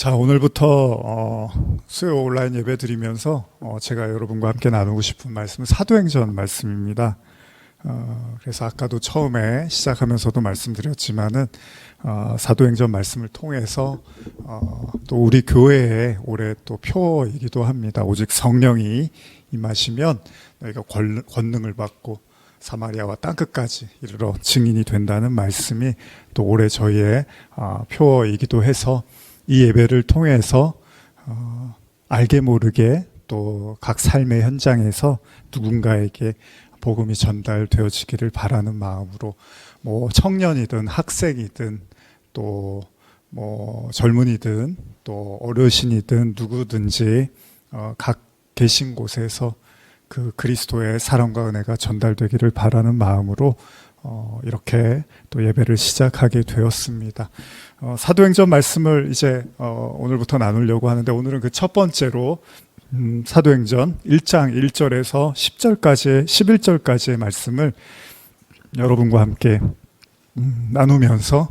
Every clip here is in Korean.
자, 오늘부터 수요 온라인 예배 드리면서 제가 여러분과 함께 나누고 싶은 말씀은 사도행전 말씀입니다. 그래서 아까도 처음에 시작하면서도 말씀드렸지만은 사도행전 말씀을 통해서 또 우리 교회의 올해 또 표이기도 합니다. 오직 성령이 임하시면 너희가 권능을 받고 사마리아와 땅끝까지 이르러 증인이 된다는 말씀이 또 올해 저희의 표이기도 해서 이 예배를 통해서 알게 모르게 또 각 삶의 현장에서 누군가에게 복음이 전달되어지기를 바라는 마음으로 뭐 청년이든 학생이든 또 뭐 젊은이든 또 어르신이든 누구든지 각 계신 곳에서 그 그리스도의 사랑과 은혜가 전달되기를 바라는 마음으로 이렇게 또 예배를 시작하게 되었습니다. 사도행전 말씀을 이제 오늘부터 나누려고 하는데 오늘은 그 첫 번째로 사도행전 1장 1절에서 10절까지 11절까지의 말씀을 여러분과 함께 나누면서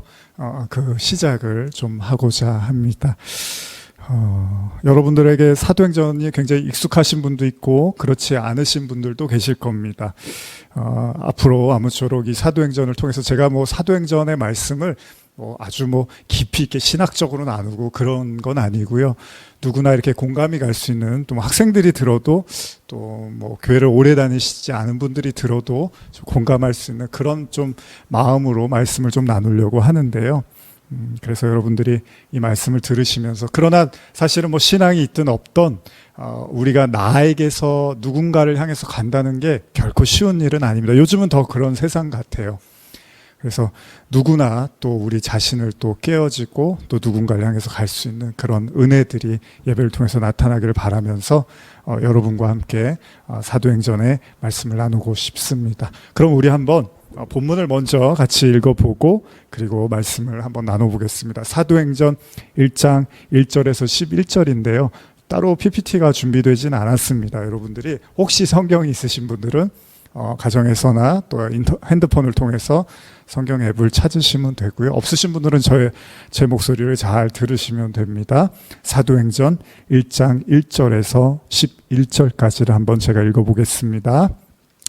그 시작을 좀 하고자 합니다. 여러분들에게 사도행전이 굉장히 익숙하신 분도 있고 그렇지 않으신 분들도 계실 겁니다. 앞으로 아무쪼록 이 사도행전을 통해서 제가 뭐 사도행전의 말씀을 아주 깊이 있게 신학적으로 나누고 그런 건 아니고요. 누구나 이렇게 공감이 갈 수 있는 또 학생들이 들어도 또 뭐 교회를 오래 다니시지 않은 분들이 들어도 좀 공감할 수 있는 그런 좀 마음으로 말씀을 좀 나누려고 하는데요. 그래서 여러분들이 이 말씀을 들으시면서 그러나 사실은 뭐 신앙이 있든 없든 우리가 나에게서 누군가를 향해서 간다는 게 결코 쉬운 일은 아닙니다. 요즘은 더 그런 세상 같아요. 그래서 누구나 또 우리 자신을 또 깨어지고 또 누군가를 향해서 갈 수 있는 그런 은혜들이 예배를 통해서 나타나기를 바라면서 여러분과 함께 사도행전의 말씀을 나누고 싶습니다. 그럼 우리 한번 본문을 먼저 같이 읽어보고 그리고 말씀을 한번 나눠보겠습니다. 사도행전 1장 1절에서 11절인데요. 따로 PPT가 준비되진 않았습니다. 여러분들이 혹시 성경이 있으신 분들은 가정에서나 또 핸드폰을 통해서 성경 앱을 찾으시면 되고요. 없으신 분들은 제 목소리를 잘 들으시면 됩니다. 사도행전 1장 1절에서 11절까지를 한번 제가 읽어보겠습니다.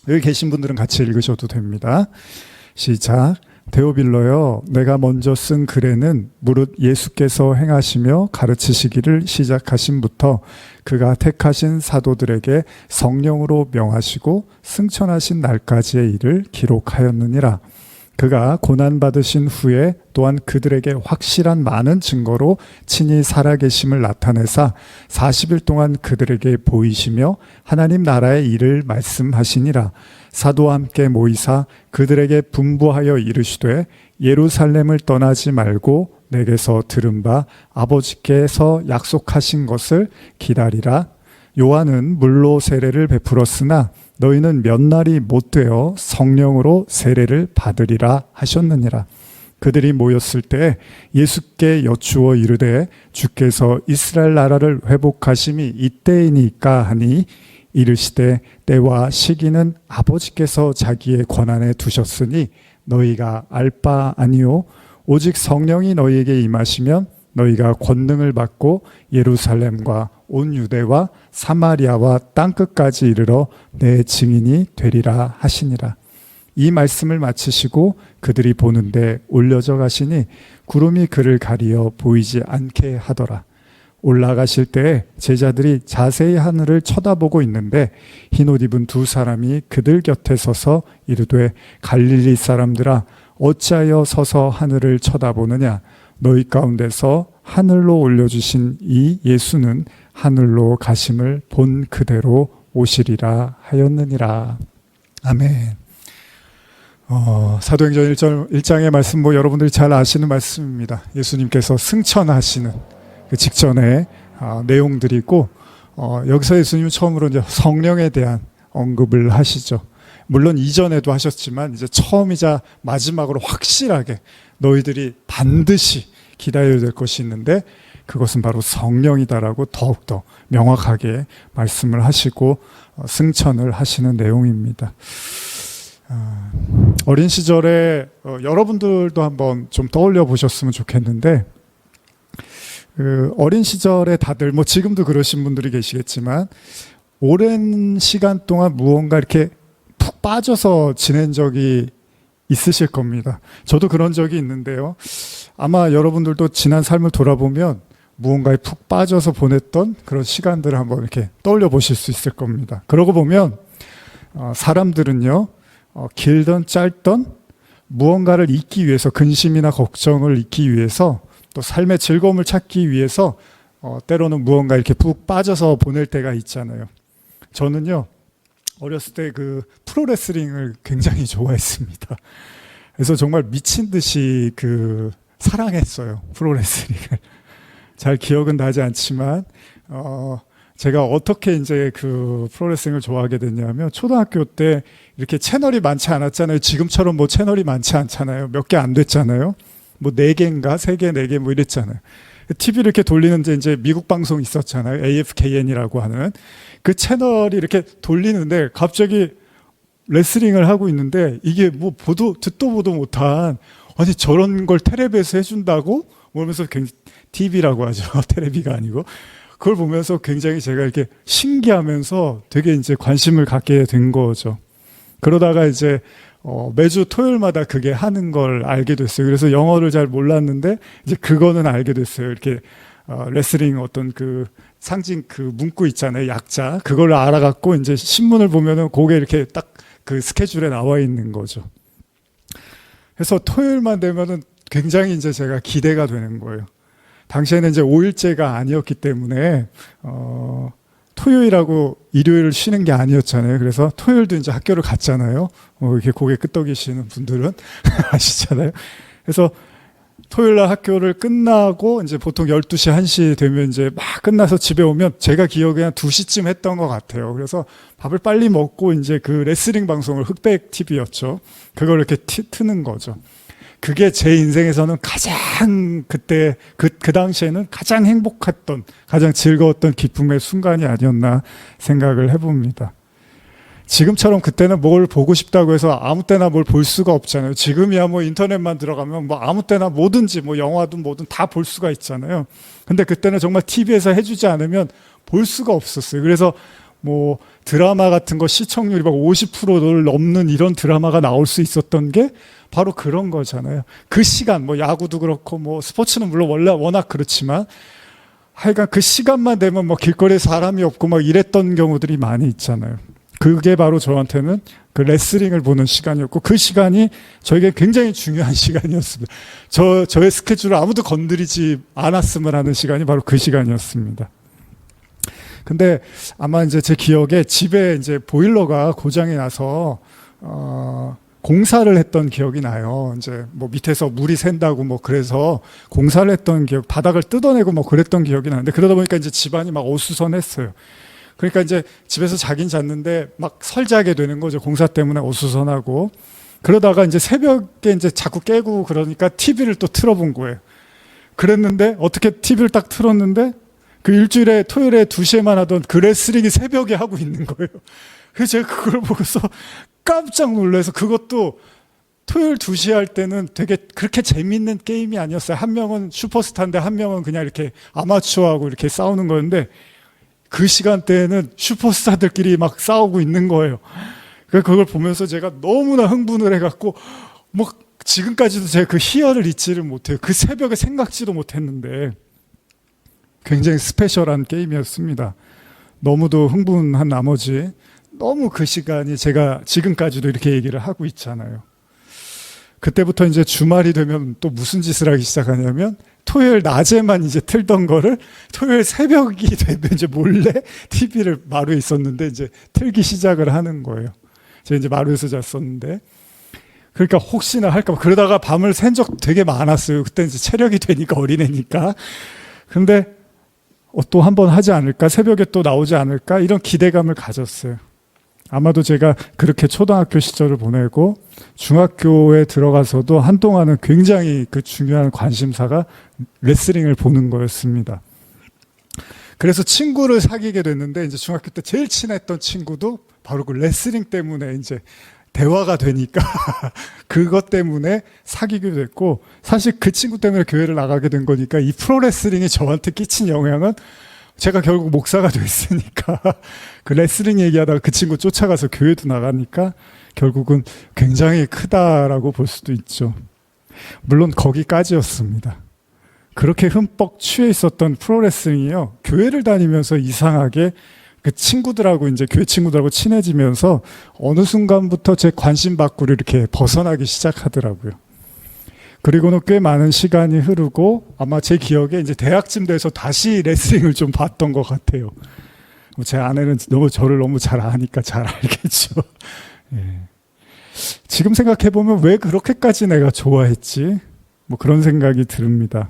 여기 계신 분들은 같이 읽으셔도 됩니다. 시작. 데오빌로여, 내가 먼저 쓴 글에는 무릇 예수께서 행하시며 가르치시기를 시작하신부터 그가 택하신 사도들에게 성령으로 명하시고 승천하신 날까지의 일을 기록하였느니라. 그가 고난받으신 후에 또한 그들에게 확실한 많은 증거로 친히 살아계심을 나타내사 40일 동안 그들에게 보이시며 하나님 나라의 일을 말씀하시니라. 사도와 함께 모이사 그들에게 분부하여 이르시되 예루살렘을 떠나지 말고 내게서 들은 바 아버지께서 약속하신 것을 기다리라. 요한은 물로 세례를 베풀었으나 너희는 몇 날이 못되어 성령으로 세례를 받으리라 하셨느니라. 그들이 모였을 때 예수께 여쭈어 이르되 주께서 이스라엘 나라를 회복하심이 이때이니까 하니 이르시되 때와 시기는 아버지께서 자기의 권한에 두셨으니 너희가 알 바 아니요 오직 성령이 너희에게 임하시면 너희가 권능을 받고 예루살렘과 온 유대와 사마리아와 땅끝까지 이르러 내 증인이 되리라 하시니라. 이 말씀을 마치시고 그들이 보는데 올려져 가시니 구름이 그를 가리어 보이지 않게 하더라. 올라가실 때 제자들이 자세히 하늘을 쳐다보고 있는데 흰옷 입은 두 사람이 그들 곁에 서서 이르되 갈릴리 사람들아 어찌하여 서서 하늘을 쳐다보느냐. 너희 가운데서 하늘로 올려주신 이 예수는 하늘로 가심을 본 그대로 오시리라 하였느니라. 아멘. 사도행전 1장의 말씀 여러분들이 잘 아시는 말씀입니다. 예수님께서 승천하시는 그 직전의 내용들이고 여기서 예수님은 처음으로 이제 성령에 대한 언급을 하시죠. 물론 이전에도 하셨지만 이제 처음이자 마지막으로 확실하게 너희들이 반드시 기다려야 될 것이 있는데 그것은 바로 성령이다라고 더욱더 명확하게 말씀을 하시고 승천을 하시는 내용입니다. 어린 시절에 여러분들도 한번 좀 떠올려 보셨으면 좋겠는데 그 어린 시절에 다들 뭐 지금도 그러신 분들이 계시겠지만 오랜 시간 동안 무언가 이렇게 푹 빠져서 지낸 적이 있으실 겁니다. 저도 그런 적이 있는데요. 아마 여러분들도 지난 삶을 돌아보면 무언가에 푹 빠져서 보냈던 그런 시간들을 한번 이렇게 떠올려 보실 수 있을 겁니다. 그러고 보면 사람들은요, 길든 짧든 무언가를 잊기 위해서, 근심이나 걱정을 잊기 위해서, 또 삶의 즐거움을 찾기 위해서 때로는 무언가 이렇게 푹 빠져서 보낼 때가 있잖아요. 저는요, 어렸을 때 그 프로레슬링을 굉장히 좋아했습니다. 그래서 정말 미친 듯이 그 사랑했어요, 프로레슬링을. 잘 기억은 나지 않지만 제가 어떻게 이제 그 프로레슬링을 좋아하게 됐냐면, 초등학교 때 이렇게 채널이 많지 않았잖아요. 지금처럼 뭐 채널이 많지 않잖아요. 몇 개 안 됐잖아요. 뭐 4개인가 3개, 4개 뭐 이랬잖아요. TV를 이렇게 돌리는데 이제 미국 방송 있었잖아요. AFKN이라고 하는 그 채널이 이렇게 돌리는데 갑자기 레슬링을 하고 있는데, 이게 뭐 듣도 보도 못한, 아니 저런 걸 텔레비에서 해준다고? 그러면서 TV라고 하죠. 텔레비가 아니고. 그걸 보면서 굉장히 제가 이렇게 신기하면서 되게 이제 관심을 갖게 된 거죠. 그러다가 이제 매주 토요일마다 그게 하는 걸 알게 됐어요. 그래서 영어를 잘 몰랐는데 이제 그거는 알게 됐어요. 이렇게 레슬링 어떤 그 상징 그 문구 있잖아요. 약자. 그걸 알아갖고 이제 신문을 보면은 그게 이렇게 딱 그 스케줄에 나와 있는 거죠. 그래서 토요일만 되면은 굉장히 이제 제가 기대가 되는 거예요. 당시에는 이제 5일제가 아니었기 때문에 토요일하고 일요일을 쉬는 게 아니었잖아요. 그래서 토요일도 이제 학교를 갔잖아요. 이렇게 고개 끄덕이시는 분들은 아시잖아요. 그래서 토요일 날 학교를 끝나고 이제 보통 12시, 1시 되면 이제 막 끝나서 집에 오면 제가 기억에 한 2시쯤 했던 것 같아요. 그래서 밥을 빨리 먹고 이제 그 레슬링 방송을, 흑백 TV였죠. 그걸 이렇게 트는 거죠. 그게 제 인생에서는 가장 그때 그 당시에는 가장 행복했던, 가장 즐거웠던 기쁨의 순간이 아니었나 생각을 해봅니다. 지금처럼 그때는 뭘 보고 싶다고 해서 아무 때나 뭘 볼 수가 없잖아요. 지금이야 뭐 인터넷만 들어가면 뭐 아무 때나 뭐든지 뭐 영화든 뭐든 다 볼 수가 있잖아요. 근데 그때는 정말 TV에서 해주지 않으면 볼 수가 없었어요. 그래서 뭐 드라마 같은 거 시청률이 막 50%를 넘는 이런 드라마가 나올 수 있었던 게 바로 그런 거잖아요. 그 시간, 뭐 야구도 그렇고 뭐 스포츠는 물론 원래 워낙 그렇지만 하여간 그 시간만 되면 뭐 길거리에 사람이 없고 막 이랬던 경우들이 많이 있잖아요. 그게 바로 저한테는 그 레슬링을 보는 시간이었고, 그 시간이 저에게 굉장히 중요한 시간이었습니다. 저의 스케줄을 아무도 건드리지 않았으면 하는 시간이 바로 그 시간이었습니다. 근데 아마 이제 제 기억에 집에 이제 보일러가 고장이 나서 공사를 했던 기억이 나요. 이제 뭐 밑에서 물이 샌다고 뭐 그래서 공사를 했던 기억, 바닥을 뜯어내고 뭐 그랬던 기억이 나는데, 그러다 보니까 이제 집안이 막 어수선했어요. 그러니까 이제 집에서 자긴 잤는데 막 설자게 되는 거죠. 공사 때문에 어수선하고. 그러다가 이제 새벽에 이제 자꾸 깨고 그러니까 TV를 또 틀어본 거예요. 그랬는데 어떻게 TV를 딱 틀었는데 그 일주일에 토요일에 2시에만 하던 그 레슬링이 새벽에 하고 있는 거예요. 그래서 제가 그걸 보고서 깜짝 놀라서, 그것도 토요일 2시에 할 때는 되게 그렇게 재밌는 게임이 아니었어요. 한 명은 슈퍼스타인데 한 명은 그냥 이렇게 아마추어하고 이렇게 싸우는 거였는데, 그 시간대에는 슈퍼스타들끼리 막 싸우고 있는 거예요. 그걸 보면서 제가 너무나 흥분을 해갖고, 뭐, 지금까지도 제가 그 희열을 잊지를 못해요. 그 새벽에 생각지도 못했는데, 굉장히 스페셜한 게임이었습니다. 너무도 흥분한 나머지, 너무 그 시간이 제가 지금까지도 이렇게 얘기를 하고 있잖아요. 그때부터 이제 주말이 되면 또 무슨 짓을 하기 시작하냐면, 토요일 낮에만 이제 틀던 거를 토요일 새벽이 되면 이제 몰래 TV를 마루에 있었는데 이제 틀기 시작을 하는 거예요. 제가 이제 마루에서 잤었는데, 그러니까 혹시나 할까 봐 그러다가 밤을 샌 적 되게 많았어요. 그때 이제 체력이 되니까, 어린애니까. 근데 또 한 번 하지 않을까, 새벽에 또 나오지 않을까, 이런 기대감을 가졌어요. 아마도 제가 그렇게 초등학교 시절을 보내고 중학교에 들어가서도 한동안은 굉장히 그 중요한 관심사가 레슬링을 보는 거였습니다. 그래서 친구를 사귀게 됐는데, 이제 중학교 때 제일 친했던 친구도 바로 그 레슬링 때문에 이제 대화가 되니까 그것 때문에 사귀게 됐고, 사실 그 친구 때문에 교회를 나가게 된 거니까 이 프로레슬링이 저한테 끼친 영향은 제가 결국 목사가 됐으니까 그 레슬링 얘기하다가 그 친구 쫓아가서 교회도 나가니까 결국은 굉장히 크다라고 볼 수도 있죠. 물론 거기까지였습니다. 그렇게 흠뻑 취해 있었던 프로레슬링이요, 교회를 다니면서 이상하게 그 친구들하고 이제 교회 친구들하고 친해지면서 어느 순간부터 제 관심 밖으로 이렇게 벗어나기 시작하더라고요. 그리고는 꽤 많은 시간이 흐르고 아마 제 기억에 이제 대학쯤 돼서 다시 레슬링을 좀 봤던 것 같아요. 제 아내는 저를 너무 잘 아니까 잘 알겠죠. 예. 지금 생각해 보면 왜 그렇게까지 내가 좋아했지? 뭐 그런 생각이 듭니다.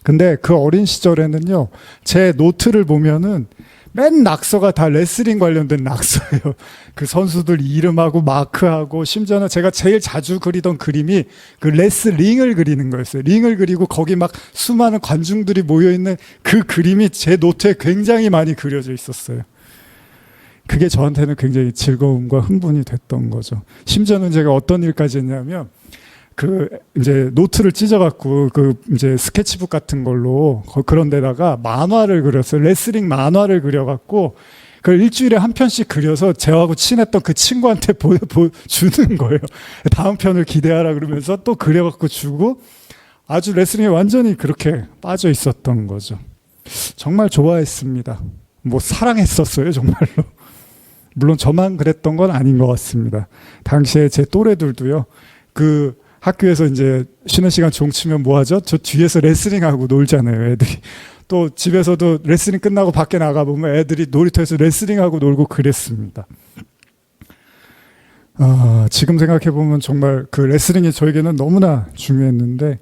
근데 그 어린 시절에는요, 제 노트를 보면은 맨 낙서가 다 레슬링 관련된 낙서예요. 그 선수들 이름하고 마크하고, 심지어는 제가 제일 자주 그리던 그림이 그 레슬링을 그리는 거였어요. 링을 그리고 거기 막 수많은 관중들이 모여있는 그 그림이 제 노트에 굉장히 많이 그려져 있었어요. 그게 저한테는 굉장히 즐거움과 흥분이 됐던 거죠. 심지어는 제가 어떤 일까지 했냐면, 그 이제 노트를 찢어갖고 그 이제 스케치북 같은 걸로 그런 데다가 만화를 그렸어요. 레슬링 만화를 그려갖고 그걸 일주일에 한 편씩 그려서 저하고 친했던 그 친구한테 주는 거예요. 다음 편을 기대하라 그러면서 또 그려갖고 주고, 아주 레슬링에 완전히 그렇게 빠져 있었던 거죠. 정말 좋아했습니다. 뭐 사랑했었어요, 정말로. 물론 저만 그랬던 건 아닌 것 같습니다. 당시에 제 또래들도요, 그 학교에서 이제 쉬는 시간 종치면 뭐 하죠? 저 뒤에서 레슬링하고 놀잖아요, 애들이. 또 집에서도 레슬링 끝나고 밖에 나가보면 애들이 놀이터에서 레슬링하고 놀고 그랬습니다. 지금 생각해보면 정말 그 레슬링이 저에게는 너무나 중요했는데,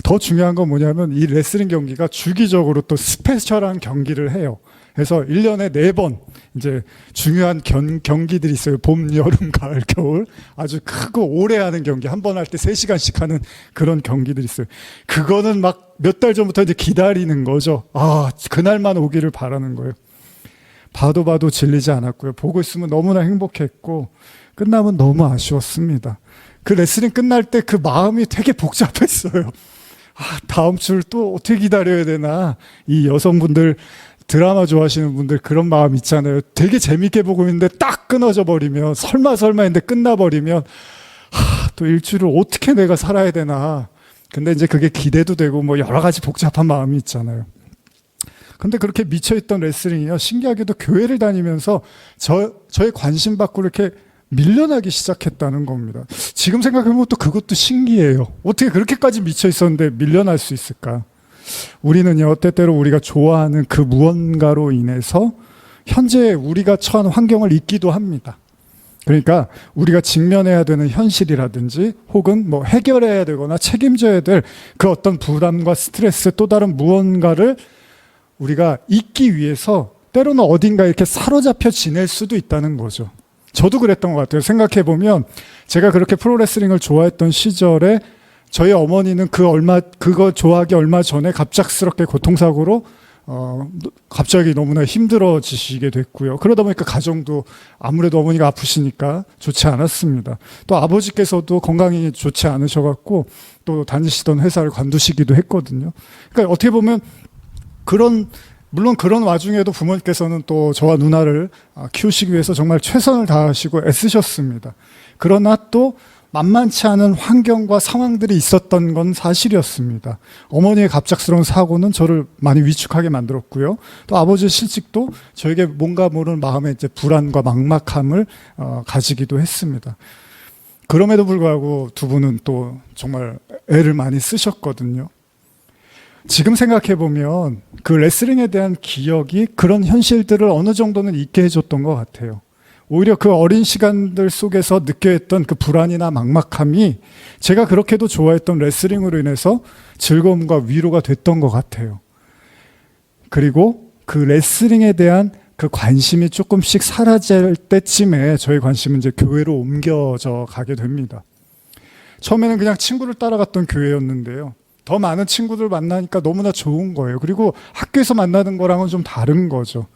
더 중요한 건 뭐냐면 이 레슬링 경기가 주기적으로 또 스페셜한 경기를 해요. 그래서 1년에 4번 이제 중요한 경기들이 있어요. 봄, 여름, 가을, 겨울. 아주 크고 오래 하는 경기. 한 번 할 때 3시간씩 하는 그런 경기들이 있어요. 그거는 막 몇 달 전부터 이제 기다리는 거죠. 그날만 오기를 바라는 거예요. 봐도 질리지 않았고요. 보고 있으면 너무나 행복했고, 끝나면 너무 아쉬웠습니다. 그 레슬링 끝날 때 그 마음이 되게 복잡했어요. 다음 주를 또 어떻게 기다려야 되나. 이 여성분들, 드라마 좋아하시는 분들 그런 마음 있잖아요. 되게 재밌게 보고 있는데 딱 끊어져 버리면, 설마 했는데 끝나버리면, 또 일주일을 어떻게 내가 살아야 되나. 근데 이제 그게 기대도 되고 뭐 여러 가지 복잡한 마음이 있잖아요. 근데 그렇게 미쳐있던 레슬링이요, 신기하게도 교회를 다니면서 저의 관심 밖으로 이렇게 밀려나기 시작했다는 겁니다. 지금 생각해보면 또 그것도 신기해요. 어떻게 그렇게까지 미쳐있었는데 밀려날 수 있을까? 우리는요, 때때로 우리가 좋아하는 그 무언가로 인해서 현재 우리가 처한 환경을 잊기도 합니다. 그러니까 우리가 직면해야 되는 현실이라든지 혹은 뭐 해결해야 되거나 책임져야 될 그 어떤 부담과 스트레스, 또 다른 무언가를 우리가 잊기 위해서 때로는 어딘가 이렇게 사로잡혀 지낼 수도 있다는 거죠. 저도 그랬던 것 같아요. 생각해보면 제가 그렇게 프로레슬링을 좋아했던 시절에 저희 어머니는 그거 좋아하기 얼마 전에 갑작스럽게 교통사고로 갑자기 너무나 힘들어지시게 됐고요. 그러다 보니까 가정도 아무래도 어머니가 아프시니까 좋지 않았습니다. 또 아버지께서도 건강이 좋지 않으셔갖고 또 다니시던 회사를 관두시기도 했거든요. 그러니까 어떻게 보면 물론 그런 와중에도 부모님께서는 또 저와 누나를 키우시기 위해서 정말 최선을 다하시고 애쓰셨습니다. 그러나 또 만만치 않은 환경과 상황들이 있었던 건 사실이었습니다. 어머니의 갑작스러운 사고는 저를 많이 위축하게 만들었고요. 또 아버지의 실직도 저에게 뭔가 모르는 마음의 이제 불안과 막막함을 가지기도 했습니다. 그럼에도 불구하고 두 분은 또 정말 애를 많이 쓰셨거든요. 지금 생각해보면 그 레슬링에 대한 기억이 그런 현실들을 어느 정도는 잊게 해줬던 것 같아요. 오히려 그 어린 시간들 속에서 느껴했던 그 불안이나 막막함이 제가 그렇게도 좋아했던 레슬링으로 인해서 즐거움과 위로가 됐던 것 같아요. 그리고 그 레슬링에 대한 그 관심이 조금씩 사라질 때쯤에 저의 관심은 이제 교회로 옮겨져 가게 됩니다. 처음에는 그냥 친구를 따라갔던 교회였는데요. 더 많은 친구들 만나니까 너무나 좋은 거예요. 그리고 학교에서 만나는 거랑은 좀 다른 거죠.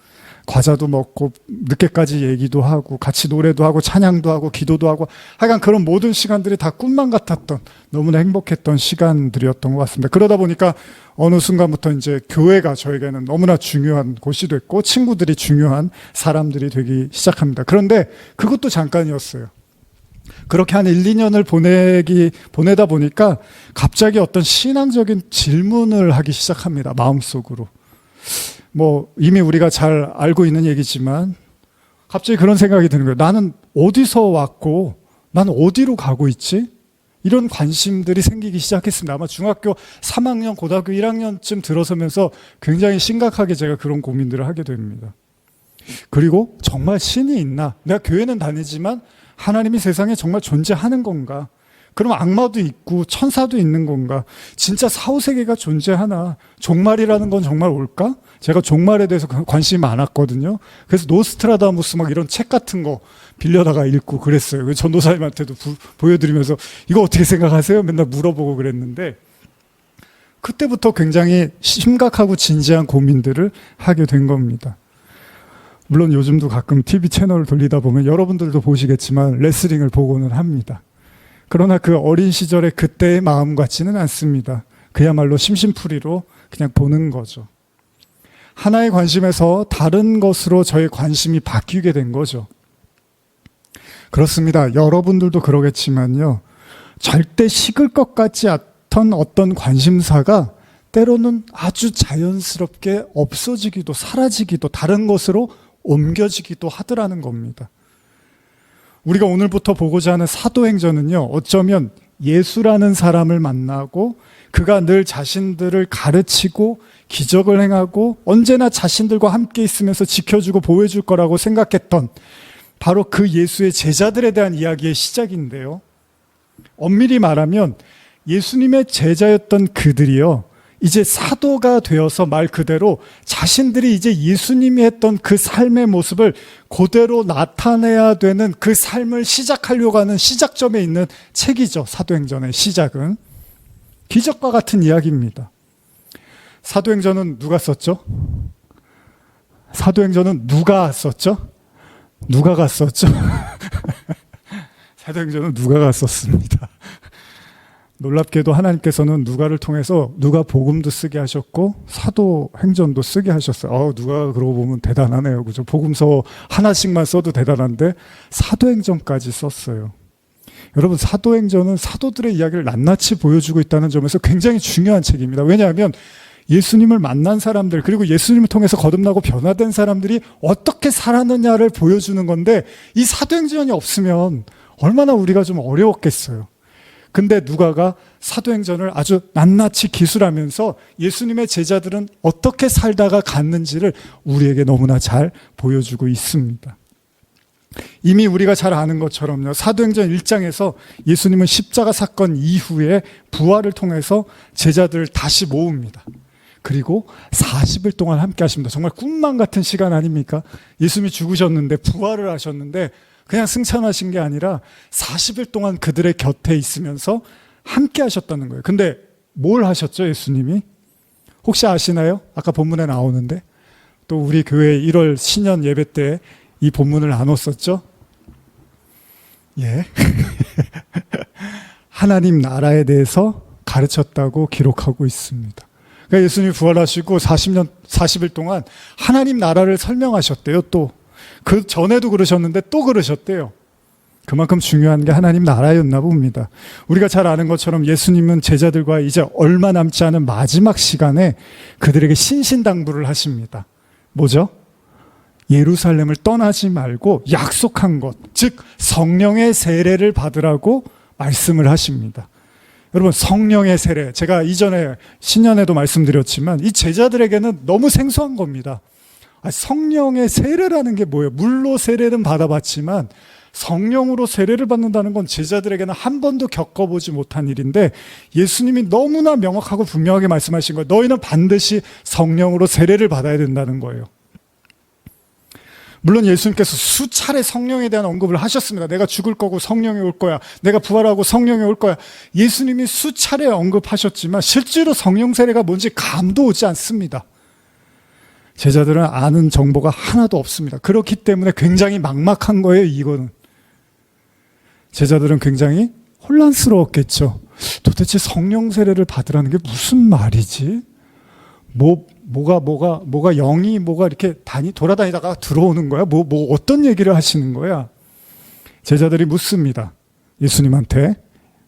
과자도 먹고 늦게까지 얘기도 하고 같이 노래도 하고 찬양도 하고 기도도 하고 하여간 그런 모든 시간들이 다 꿈만 같았던 너무나 행복했던 시간들이었던 것 같습니다. 그러다 보니까 어느 순간부터 이제 교회가 저에게는 너무나 중요한 곳이 됐고 친구들이 중요한 사람들이 되기 시작합니다. 그런데 그것도 잠깐이었어요. 그렇게 한 1, 2년을 보내다 보니까 갑자기 어떤 신앙적인 질문을 하기 시작합니다. 마음속으로. 뭐 이미 우리가 잘 알고 있는 얘기지만 갑자기 그런 생각이 드는 거예요. 나는 어디서 왔고 나는 어디로 가고 있지? 이런 관심들이 생기기 시작했습니다. 아마 중학교 3학년, 고등학교 1학년쯤 들어서면서 굉장히 심각하게 제가 그런 고민들을 하게 됩니다. 그리고 정말 신이 있나? 내가 교회는 다니지만 하나님이 세상에 정말 존재하는 건가? 그럼 악마도 있고 천사도 있는 건가? 진짜 사후세계가 존재하나? 종말이라는 건 정말 올까? 제가 종말에 대해서 관심이 많았거든요. 그래서 노스트라다무스 막 이런 책 같은 거 빌려다가 읽고 그랬어요. 전도사님한테도 보여드리면서 이거 어떻게 생각하세요? 맨날 물어보고 그랬는데 그때부터 굉장히 심각하고 진지한 고민들을 하게 된 겁니다. 물론 요즘도 가끔 TV 채널을 돌리다 보면 여러분들도 보시겠지만 레슬링을 보고는 합니다. 그러나 그 어린 시절의 그때의 마음 같지는 않습니다. 그야말로 심심풀이로 그냥 보는 거죠. 하나의 관심에서 다른 것으로 저의 관심이 바뀌게 된 거죠. 그렇습니다. 여러분들도 그러겠지만요. 절대 식을 것 같지 않던 어떤 관심사가 때로는 아주 자연스럽게 없어지기도 사라지기도 다른 것으로 옮겨지기도 하더라는 겁니다. 우리가 오늘부터 보고자 하는 사도행전은요, 어쩌면 예수라는 사람을 만나고 그가 늘 자신들을 가르치고 기적을 행하고 언제나 자신들과 함께 있으면서 지켜주고 보호해줄 거라고 생각했던 바로 그 예수의 제자들에 대한 이야기의 시작인데요. 엄밀히 말하면 예수님의 제자였던 그들이요, 이제 사도가 되어서 말 그대로 자신들이 이제 예수님이 했던 그 삶의 모습을 그대로 나타내야 되는 그 삶을 시작하려고 하는 시작점에 있는 책이죠. 사도행전의 시작은. 기적과 같은 이야기입니다. 사도행전은 누가 썼죠? 사도행전은 누가 썼죠? 누가가 썼죠? 사도행전은 누가가 썼습니다. 놀랍게도 하나님께서는 누가를 통해서 누가 복음도 쓰게 하셨고 사도행전도 쓰게 하셨어요. 누가가 그러고 보면 대단하네요. 그죠? 복음서 하나씩만 써도 대단한데 사도행전까지 썼어요. 여러분, 사도행전은 사도들의 이야기를 낱낱이 보여주고 있다는 점에서 굉장히 중요한 책입니다. 왜냐하면 예수님을 만난 사람들, 그리고 예수님을 통해서 거듭나고 변화된 사람들이 어떻게 살았느냐를 보여주는 건데 이 사도행전이 없으면 얼마나 우리가 좀 어려웠겠어요. 근데 누가가 사도행전을 아주 낱낱이 기술하면서 예수님의 제자들은 어떻게 살다가 갔는지를 우리에게 너무나 잘 보여주고 있습니다. 이미 우리가 잘 아는 것처럼요, 사도행전 1장에서 예수님은 십자가 사건 이후에 부활을 통해서 제자들을 다시 모읍니다. 그리고 40일 동안 함께 하십니다. 정말 꿈만 같은 시간 아닙니까? 예수님이 죽으셨는데 부활을 하셨는데 그냥 승천하신 게 아니라 40일 동안 그들의 곁에 있으면서 함께 하셨다는 거예요. 근데 뭘 하셨죠, 예수님이? 혹시 아시나요? 아까 본문에 나오는데 또 우리 교회 1월 신년 예배 때 이 본문을 나눴었죠? 예. 하나님 나라에 대해서 가르쳤다고 기록하고 있습니다. 그러니까 예수님이 부활하시고 40일 동안 하나님 나라를 설명하셨대요. 또 그 전에도 그러셨는데 또 그러셨대요. 그만큼 중요한 게 하나님 나라였나 봅니다. 우리가 잘 아는 것처럼 예수님은 제자들과 이제 얼마 남지 않은 마지막 시간에 그들에게 신신당부를 하십니다. 뭐죠? 예루살렘을 떠나지 말고 약속한 것, 즉 성령의 세례를 받으라고 말씀을 하십니다. 여러분, 성령의 세례, 제가 이전에 신년에도 말씀드렸지만 이 제자들에게는 너무 생소한 겁니다. 성령의 세례라는 게 뭐예요? 물로 세례는 받아봤지만 성령으로 세례를 받는다는 건 제자들에게는 한 번도 겪어보지 못한 일인데 예수님이 너무나 명확하고 분명하게 말씀하신 거예요. 너희는 반드시 성령으로 세례를 받아야 된다는 거예요. 물론 예수님께서 수차례 성령에 대한 언급을 하셨습니다. 내가 죽을 거고 성령이 올 거야. 내가 부활하고 성령이 올 거야. 예수님이 수차례 언급하셨지만 실제로 성령 세례가 뭔지 감도 오지 않습니다. 제자들은 아는 정보가 하나도 없습니다. 그렇기 때문에 굉장히 막막한 거예요, 이거는. 제자들은 굉장히 혼란스러웠겠죠. 도대체 성령 세례를 받으라는 게 무슨 말이지? 뭐가 영이 뭐가 이렇게 돌아다니다가 들어오는 거야? 어떤 얘기를 하시는 거야? 제자들이 묻습니다. 예수님한테.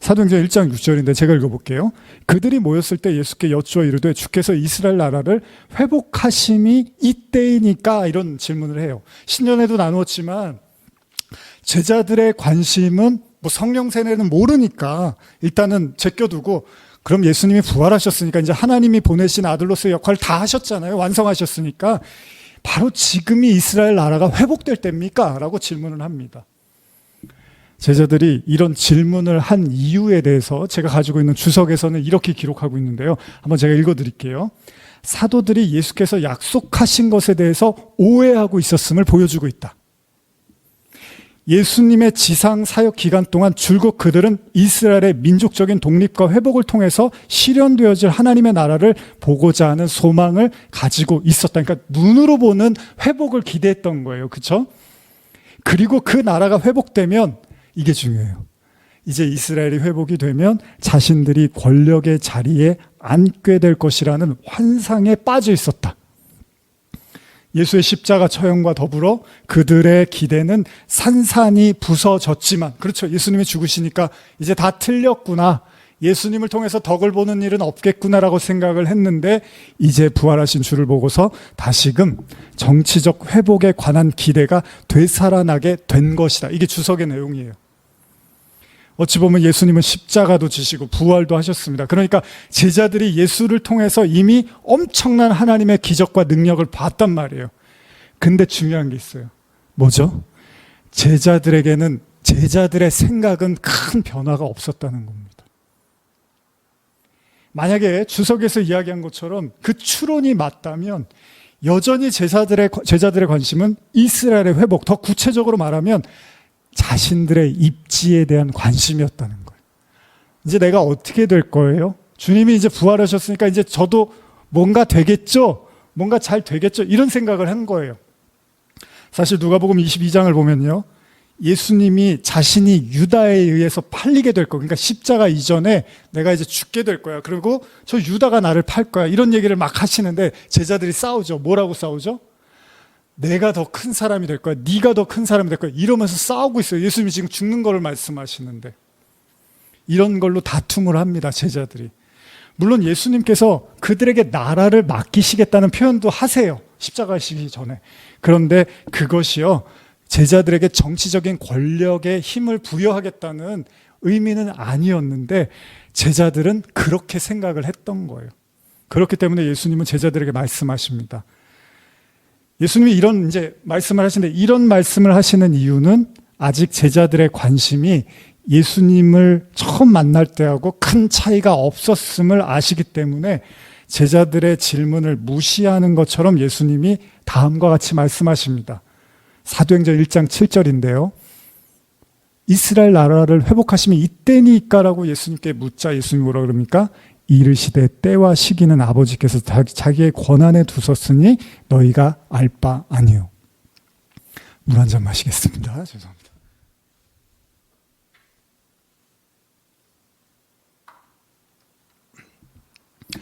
사도행전 1장 6절인데 제가 읽어볼게요. 그들이 모였을 때 예수께 여쭈어 이르되 주께서 이스라엘 나라를 회복하심이 이때이니까, 이런 질문을 해요. 신년에도 나누었지만 제자들의 관심은 성령 세례는 모르니까 일단은 제껴두고, 그럼 예수님이 부활하셨으니까 이제 하나님이 보내신 아들로서의 역할을 다 하셨잖아요. 완성하셨으니까 바로 지금이 이스라엘 나라가 회복될 때입니까? 라고 질문을 합니다. 제자들이 이런 질문을 한 이유에 대해서 제가 가지고 있는 주석에서는 이렇게 기록하고 있는데요. 한번 제가 읽어드릴게요. 사도들이 예수께서 약속하신 것에 대해서 오해하고 있었음을 보여주고 있다. 예수님의 지상 사역 기간 동안 줄곧 그들은 이스라엘의 민족적인 독립과 회복을 통해서 실현되어질 하나님의 나라를 보고자 하는 소망을 가지고 있었다. 그러니까 눈으로 보는 회복을 기대했던 거예요. 그렇죠? 그리고 그 나라가 회복되면, 이게 중요해요. 이제 이스라엘이 회복이 되면 자신들이 권력의 자리에 앉게 될 것이라는 환상에 빠져 있었다. 예수의 십자가 처형과 더불어 그들의 기대는 산산이 부서졌지만, 그렇죠, 예수님이 죽으시니까 이제 다 틀렸구나, 예수님을 통해서 덕을 보는 일은 없겠구나라고 생각을 했는데, 이제 부활하신 주를 보고서 다시금 정치적 회복에 관한 기대가 되살아나게 된 것이다. 이게 주석의 내용이에요. 어찌 보면 예수님은 십자가도 지시고 부활도 하셨습니다. 그러니까 제자들이 예수를 통해서 이미 엄청난 하나님의 기적과 능력을 봤단 말이에요. 근데 중요한 게 있어요. 뭐죠? 제자들에게는, 제자들의 생각은 큰 변화가 없었다는 겁니다. 만약에 주석에서 이야기한 것처럼 그 추론이 맞다면 여전히 제자들의 관심은 이스라엘의 회복, 더 구체적으로 말하면 자신들의 입지에 대한 관심이었다는 거예요. 이제 내가 어떻게 될 거예요? 주님이 이제 부활하셨으니까 이제 저도 뭔가 되겠죠? 뭔가 잘 되겠죠? 이런 생각을 한 거예요. 사실 누가복음 22장을 보면요, 예수님이 자신이 유다에 의해서 팔리게 될 거, 그러니까 십자가 이전에 내가 이제 죽게 될 거야. 그리고 저 유다가 나를 팔 거야. 이런 얘기를 막 하시는데 제자들이 싸우죠. 뭐라고 싸우죠? 내가 더 큰 사람이 될 거야, 네가 더 큰 사람이 될 거야, 이러면서 싸우고 있어요. 예수님이 지금 죽는 거를 말씀하시는데. 이런 걸로 다툼을 합니다, 제자들이. 물론 예수님께서 그들에게 나라를 맡기시겠다는 표현도 하세요, 십자가 지기 전에. 그런데 그것이요, 제자들에게 정치적인 권력의 힘을 부여하겠다는 의미는 아니었는데 제자들은 그렇게 생각을 했던 거예요. 그렇기 때문에 예수님은 제자들에게 말씀하십니다. 예수님이 이런 이제 말씀을 하시는데, 이런 말씀을 하시는 이유는 아직 제자들의 관심이 예수님을 처음 만날 때하고 큰 차이가 없었음을 아시기 때문에 제자들의 질문을 무시하는 것처럼 예수님이 다음과 같이 말씀하십니다. 사도행전 1장 7절인데요. 이스라엘 나라를 회복하시면 이때니까라고 예수님께 묻자 예수님이 뭐라 그럽니까? 이르시되 때와 시기는 아버지께서 자기의 권한에 두셨으니 너희가 알 바 아니요. 물 한 잔 마시겠습니다. 죄송합니다.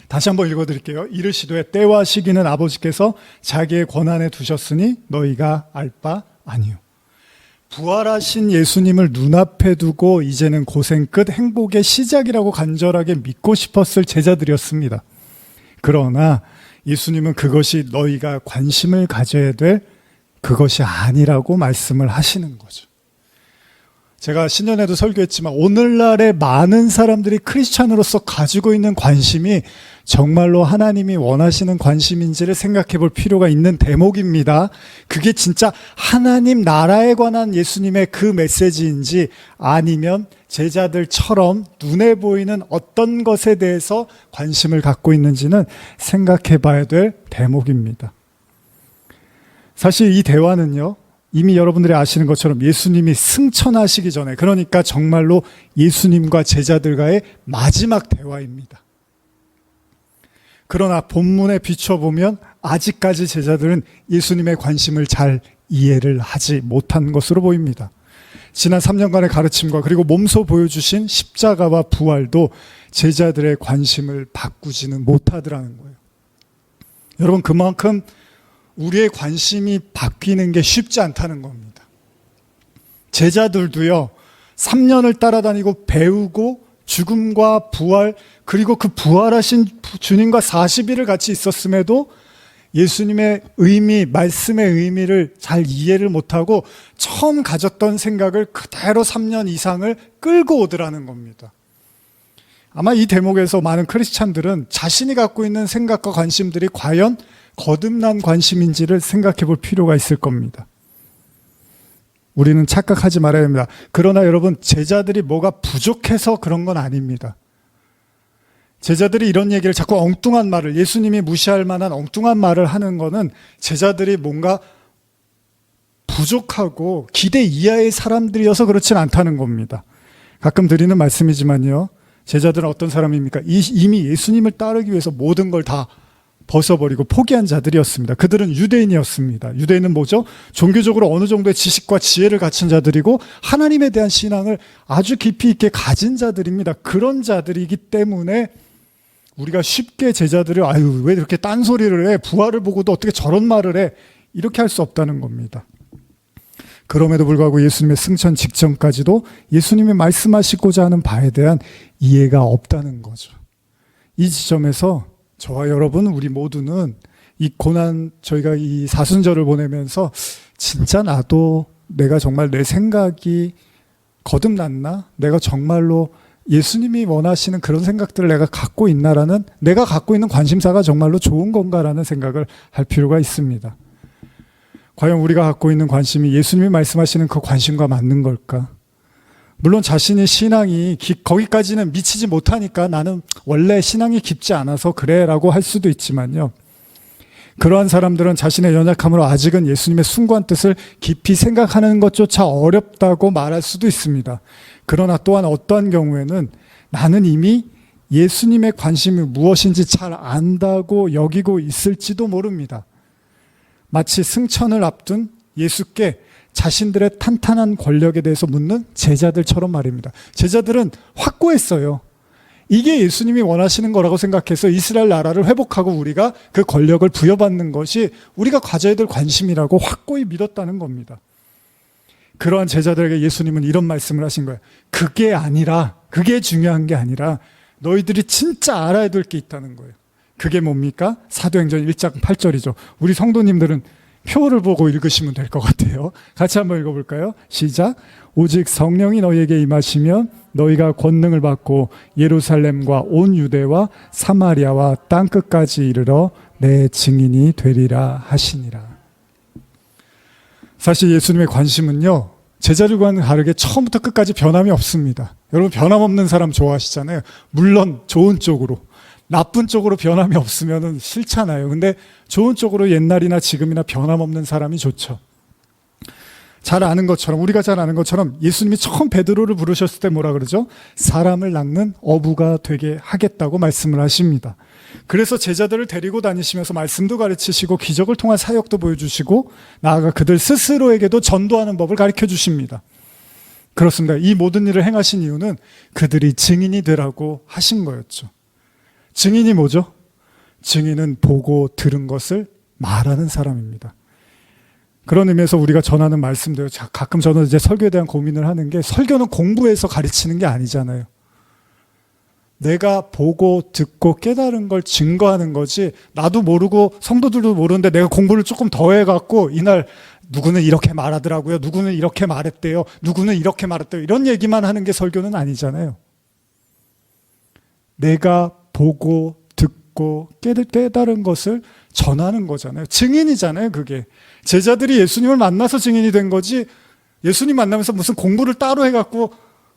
다시 한번 읽어드릴게요. 이르시되 때와 시기는 아버지께서 자기의 권한에 두셨으니 너희가 알 바 아니요. 부활하신 예수님을 눈앞에 두고 이제는 고생 끝 행복의 시작이라고 간절하게 믿고 싶었을 제자들이었습니다. 그러나 예수님은 그것이 너희가 관심을 가져야 될 그것이 아니라고 말씀을 하시는 거죠. 제가 신년에도 설교했지만 오늘날의 많은 사람들이 크리스찬으로서 가지고 있는 관심이 정말로 하나님이 원하시는 관심인지를 생각해 볼 필요가 있는 대목입니다. 그게 진짜 하나님 나라에 관한 예수님의 그 메시지인지 아니면 제자들처럼 눈에 보이는 어떤 것에 대해서 관심을 갖고 있는지는 생각해 봐야 될 대목입니다. 사실 이 대화는요, 이미 여러분들이 아시는 것처럼 예수님이 승천하시기 전에, 그러니까 정말로 예수님과 제자들과의 마지막 대화입니다. 그러나 본문에 비춰보면 아직까지 제자들은 예수님의 관심을 잘 이해를 하지 못한 것으로 보입니다. 지난 3년간의 가르침과 그리고 몸소 보여주신 십자가와 부활도 제자들의 관심을 바꾸지는 못하더라는 거예요. 여러분, 그만큼 우리의 관심이 바뀌는 게 쉽지 않다는 겁니다. 제자들도요, 3년을 따라다니고 배우고 죽음과 부활, 그리고 그 부활하신 주님과 40일을 같이 있었음에도 예수님의 의미, 말씀의 의미를 잘 이해를 못하고 처음 가졌던 생각을 그대로 3년 이상을 끌고 오더라는 겁니다. 아마 이 대목에서 많은 크리스찬들은 자신이 갖고 있는 생각과 관심들이 과연 거듭난 관심인지를 생각해 볼 필요가 있을 겁니다. 우리는 착각하지 말아야 합니다. 그러나 여러분, 제자들이 뭐가 부족해서 그런 건 아닙니다. 제자들이 이런 얘기를 자꾸 엉뚱한 말을, 예수님이 무시할 만한 엉뚱한 말을 하는 거는 제자들이 뭔가 부족하고 기대 이하의 사람들이어서 그렇진 않다는 겁니다. 가끔 드리는 말씀이지만요, 제자들은 어떤 사람입니까? 이미 예수님을 따르기 위해서 모든 걸 다 벗어버리고 포기한 자들이었습니다. 그들은 유대인이었습니다. 유대인은 뭐죠? 종교적으로 어느 정도의 지식과 지혜를 갖춘 자들이고 하나님에 대한 신앙을 아주 깊이 있게 가진 자들입니다. 그런 자들이기 때문에 우리가 쉽게 제자들을 아유 왜 이렇게 딴소리를 해? 부활을 보고도 어떻게 저런 말을 해? 이렇게 할 수 없다는 겁니다. 그럼에도 불구하고 예수님의 승천 직전까지도 예수님이 말씀하시고자 하는 바에 대한 이해가 없다는 거죠. 이 지점에서 저와 여러분, 우리 모두는 이 고난, 저희가 이 사순절을 보내면서 진짜 나도 내가 정말 내 생각이 거듭났나? 내가 정말로 예수님이 원하시는 그런 생각들을 내가 갖고 있나라는, 내가 갖고 있는 관심사가 정말로 좋은 건가라는 생각을 할 필요가 있습니다. 과연 우리가 갖고 있는 관심이 예수님이 말씀하시는 그 관심과 맞는 걸까? 물론 자신의 신앙이 거기까지는 미치지 못하니까 나는 원래 신앙이 깊지 않아서 그래 라고 할 수도 있지만요, 그러한 사람들은 자신의 연약함으로 아직은 예수님의 숭고한 뜻을 깊이 생각하는 것조차 어렵다고 말할 수도 있습니다. 그러나 또한 어떠한 경우에는 나는 이미 예수님의 관심이 무엇인지 잘 안다고 여기고 있을지도 모릅니다. 마치 승천을 앞둔 예수께 자신들의 탄탄한 권력에 대해서 묻는 제자들처럼 말입니다. 제자들은 확고했어요. 이게 예수님이 원하시는 거라고 생각해서 이스라엘 나라를 회복하고 우리가 그 권력을 부여받는 것이 우리가 가져야 될 관심이라고 확고히 믿었다는 겁니다. 그러한 제자들에게 예수님은 이런 말씀을 하신 거예요. 그게 아니라, 그게 중요한 게 아니라 너희들이 진짜 알아야 될 게 있다는 거예요. 그게 뭡니까? 사도행전 1장 8절이죠. 우리 성도님들은 표를 보고 읽으시면 될 것 같아요. 같이 한번 읽어볼까요? 시작. 오직 성령이 너희에게 임하시면 너희가 권능을 받고 예루살렘과 온 유대와 사마리아와 땅끝까지 이르러 내 증인이 되리라 하시니라. 사실 예수님의 관심은요, 제자들과는 다르게 처음부터 끝까지 변함이 없습니다. 여러분, 변함없는 사람 좋아하시잖아요. 물론 좋은 쪽으로. 나쁜 쪽으로 변함이 없으면 싫잖아요. 근데 좋은 쪽으로 옛날이나 지금이나 변함없는 사람이 좋죠. 잘 아는 것처럼, 우리가 잘 아는 것처럼 예수님이 처음 베드로를 부르셨을 때 뭐라 그러죠? 사람을 낚는 어부가 되게 하겠다고 말씀을 하십니다. 그래서 제자들을 데리고 다니시면서 말씀도 가르치시고 기적을 통한 사역도 보여주시고 나아가 그들 스스로에게도 전도하는 법을 가르쳐 주십니다. 그렇습니다. 이 모든 일을 행하신 이유는 그들이 증인이 되라고 하신 거였죠. 증인이 뭐죠? 증인은 보고 들은 것을 말하는 사람입니다. 그런 의미에서 우리가 전하는 말씀들, 가끔 저는 이제 설교에 대한 고민을 하는 게, 설교는 공부해서 가르치는 게 아니잖아요. 내가 보고 듣고 깨달은 걸 증거하는 거지, 나도 모르고 성도들도 모르는데 내가 공부를 조금 더 해갖고 이날 누구는 이렇게 말하더라고요, 누구는 이렇게 말했대요, 누구는 이렇게 말했대요, 이런 얘기만 하는 게 설교는 아니잖아요. 내가 보고 듣고 깨달은 것을 전하는 거잖아요. 증인이잖아요, 그게. 제자들이 예수님을 만나서 증인이 된 거지, 예수님 만나면서 무슨 공부를 따로 해갖고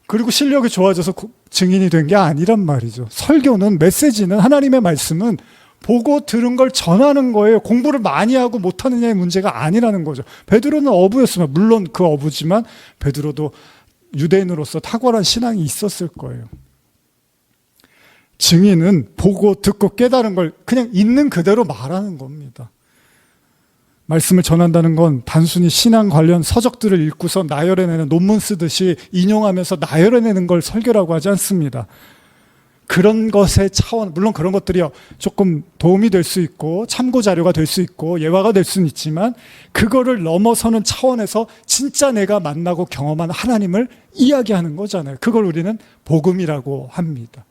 그리고 실력이 좋아져서 증인이 된 게 아니란 말이죠. 설교는, 메시지는, 하나님의 말씀은 보고 들은 걸 전하는 거예요. 공부를 많이 하고 못하느냐의 문제가 아니라는 거죠. 베드로는 어부였으면, 물론 그 어부지만 베드로도 유대인으로서 탁월한 신앙이 있었을 거예요. 증인은 보고 듣고 깨달은 걸 그냥 있는 그대로 말하는 겁니다. 말씀을 전한다는 건 단순히 신앙 관련 서적들을 읽고서 나열해내는 논문 쓰듯이 인용하면서 나열해내는 걸 설교라고 하지 않습니다. 그런 것의 차원, 물론 그런 것들이 조금 도움이 될 수 있고 참고 자료가 될 수 있고 예화가 될 수는 있지만 그거를 넘어서는 차원에서 진짜 내가 만나고 경험한 하나님을 이야기하는 거잖아요. 그걸 우리는 복음이라고 합니다.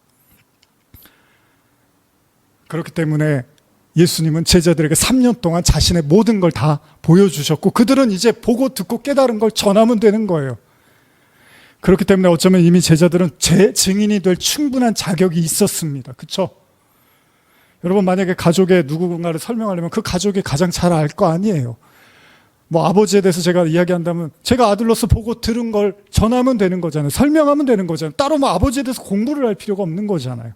그렇기 때문에 예수님은 제자들에게 3년 동안 자신의 모든 걸 다 보여주셨고 그들은 이제 보고 듣고 깨달은 걸 전하면 되는 거예요. 그렇기 때문에 어쩌면 이미 제자들은 제 증인이 될 충분한 자격이 있었습니다. 그렇죠? 여러분 만약에 가족의 누군가를 설명하려면 그 가족이 가장 잘 알 거 아니에요. 뭐 아버지에 대해서 제가 이야기한다면 제가 아들로서 보고 들은 걸 전하면 되는 거잖아요. 설명하면 되는 거잖아요. 따로 뭐 아버지에 대해서 공부를 할 필요가 없는 거잖아요.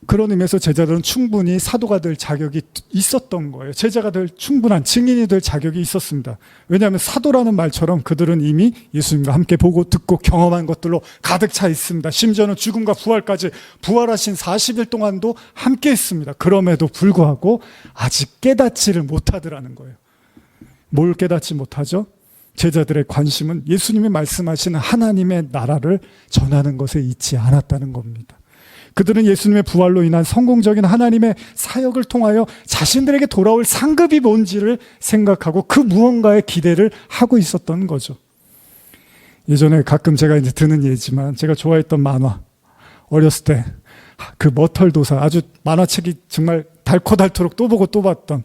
그런 의미에서 제자들은 충분히 사도가 될 자격이 있었던 거예요. 제자가 될 충분한 증인이 될 자격이 있었습니다. 왜냐하면 사도라는 말처럼 그들은 이미 예수님과 함께 보고 듣고 경험한 것들로 가득 차 있습니다. 심지어는 죽음과 부활까지 부활하신 40일 동안도 함께 했습니다. 그럼에도 불구하고 아직 깨닫지를 못하더라는 거예요. 뭘 깨닫지 못하죠? 제자들의 관심은 예수님이 말씀하신 하나님의 나라를 전하는 것에 있지 않았다는 겁니다. 그들은 예수님의 부활로 인한 성공적인 하나님의 사역을 통하여 자신들에게 돌아올 상급이 뭔지를 생각하고 그 무언가에 기대를 하고 있었던 거죠. 예전에 가끔 제가 이제 드는 예지만 제가 좋아했던 만화, 어렸을 때 그 머털도사, 아주 만화책이 정말 닳고 또 보고 또 봤던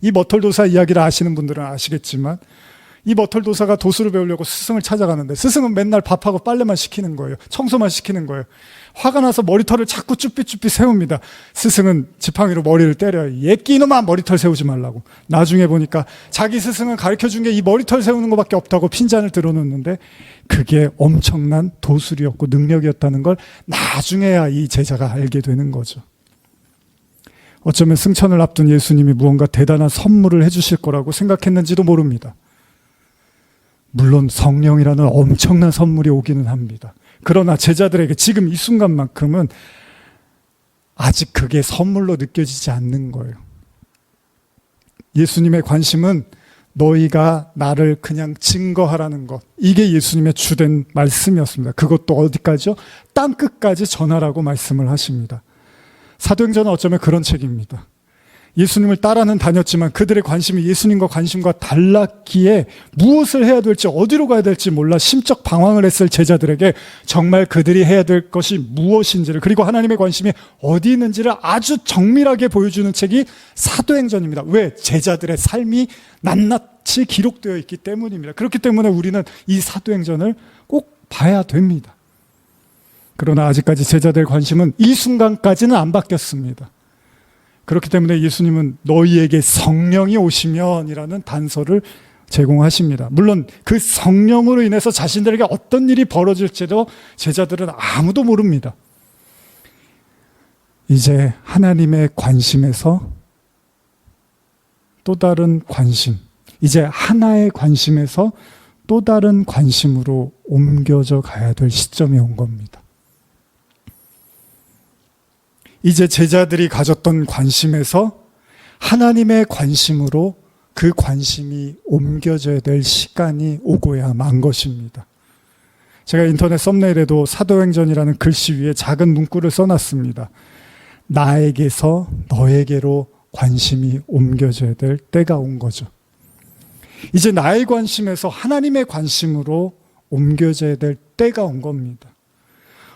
이 머털도사 이야기를 아시는 분들은 아시겠지만 이 머털도사가 도수를 배우려고 스승을 찾아가는데 스승은 맨날 밥하고 빨래만 시키는 거예요. 청소만 시키는 거예요. 화가 나서 머리털을 자꾸 쭈삣쭈삣 세웁니다. 스승은 지팡이로 머리를 때려요. 예끼 이놈아 머리털 세우지 말라고. 나중에 보니까 자기 스승은 가르쳐준 게 이 머리털 세우는 것밖에 없다고 핀잔을 들어놓는데 그게 엄청난 도술이었고 능력이었다는 걸 나중에야 이 제자가 알게 되는 거죠. 어쩌면 승천을 앞둔 예수님이 무언가 대단한 선물을 해주실 거라고 생각했는지도 모릅니다. 물론 성령이라는 엄청난 선물이 오기는 합니다. 그러나 제자들에게 지금 이 순간만큼은 아직 그게 선물로 느껴지지 않는 거예요. 예수님의 관심은 너희가 나를 그냥 증거하라는 것. 이게 예수님의 주된 말씀이었습니다. 그것도 어디까지요? 땅끝까지 전하라고 말씀을 하십니다. 사도행전은 어쩌면 그런 책입니다. 예수님을 따라는 다녔지만 그들의 관심이 예수님과 관심과 달랐기에 무엇을 해야 될지 어디로 가야 될지 몰라 심적 방황을 했을 제자들에게 정말 그들이 해야 될 것이 무엇인지를 그리고 하나님의 관심이 어디 있는지를 아주 정밀하게 보여주는 책이 사도행전입니다. 왜? 제자들의 삶이 낱낱이 기록되어 있기 때문입니다. 그렇기 때문에 우리는 이 사도행전을 꼭 봐야 됩니다. 그러나 아직까지 제자들의 관심은 이 순간까지는 안 바뀌었습니다. 그렇기 때문에 예수님은 너희에게 성령이 오시면이라는 단서를 제공하십니다. 물론 그 성령으로 인해서 자신들에게 어떤 일이 벌어질지도 제자들은 아무도 모릅니다. 이제 하나님의 관심에서 또 다른 관심, 이제 하나의 관심에서 또 다른 관심으로 옮겨져 가야 될 시점이 온 겁니다. 이제 제자들이 가졌던 관심에서 하나님의 관심으로 그 관심이 옮겨져야 될 시간이 오고야 만 것입니다. 제가 인터넷 썸네일에도 사도행전이라는 글씨 위에 작은 문구를 써놨습니다. 나에게서 너에게로 관심이 옮겨져야 될 때가 온 거죠. 이제 나의 관심에서 하나님의 관심으로 옮겨져야 될 때가 온 겁니다.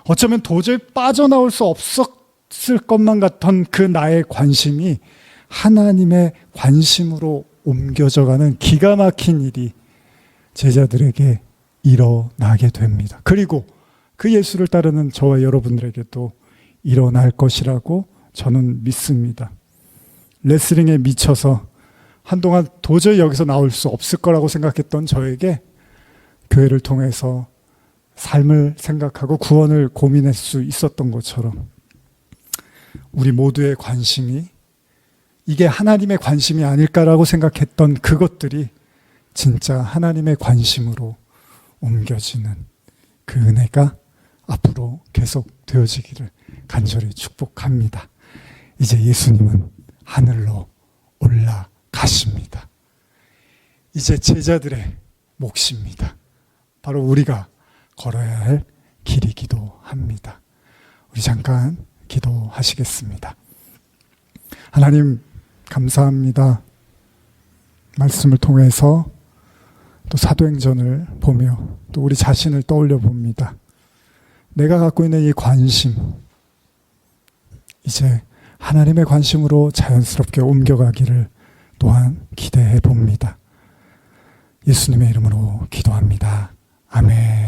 어쩌면 도저히 빠져나올 수 없었을 것만 같던 그 나의 관심이 하나님의 관심으로 옮겨져가는 기가 막힌 일이 제자들에게 일어나게 됩니다. 그리고 그 예수를 따르는 저와 여러분들에게도 일어날 것이라고 저는 믿습니다. 레슬링에 미쳐서 한동안 도저히 여기서 나올 수 없을 거라고 생각했던 저에게 교회를 통해서 삶을 생각하고 구원을 고민할 수 있었던 것처럼 우리 모두의 관심이 이게 하나님의 관심이 아닐까라고 생각했던 그것들이 진짜 하나님의 관심으로 옮겨지는 그 은혜가 앞으로 계속 되어지기를 간절히 축복합니다. 이제 예수님은 하늘로 올라가십니다. 이제 제자들의 몫입니다. 바로 우리가 걸어야 할 길이기도 합니다. 우리 잠깐 기도하시겠습니다. 하나님 감사합니다. 말씀을 통해서 또 사도행전을 보며 또 우리 자신을 떠올려 봅니다. 내가 갖고 있는 이 관심, 이제 하나님의 관심으로 자연스럽게 옮겨가기를 또한 기대해 봅니다. 예수님의 이름으로 기도합니다. 아멘.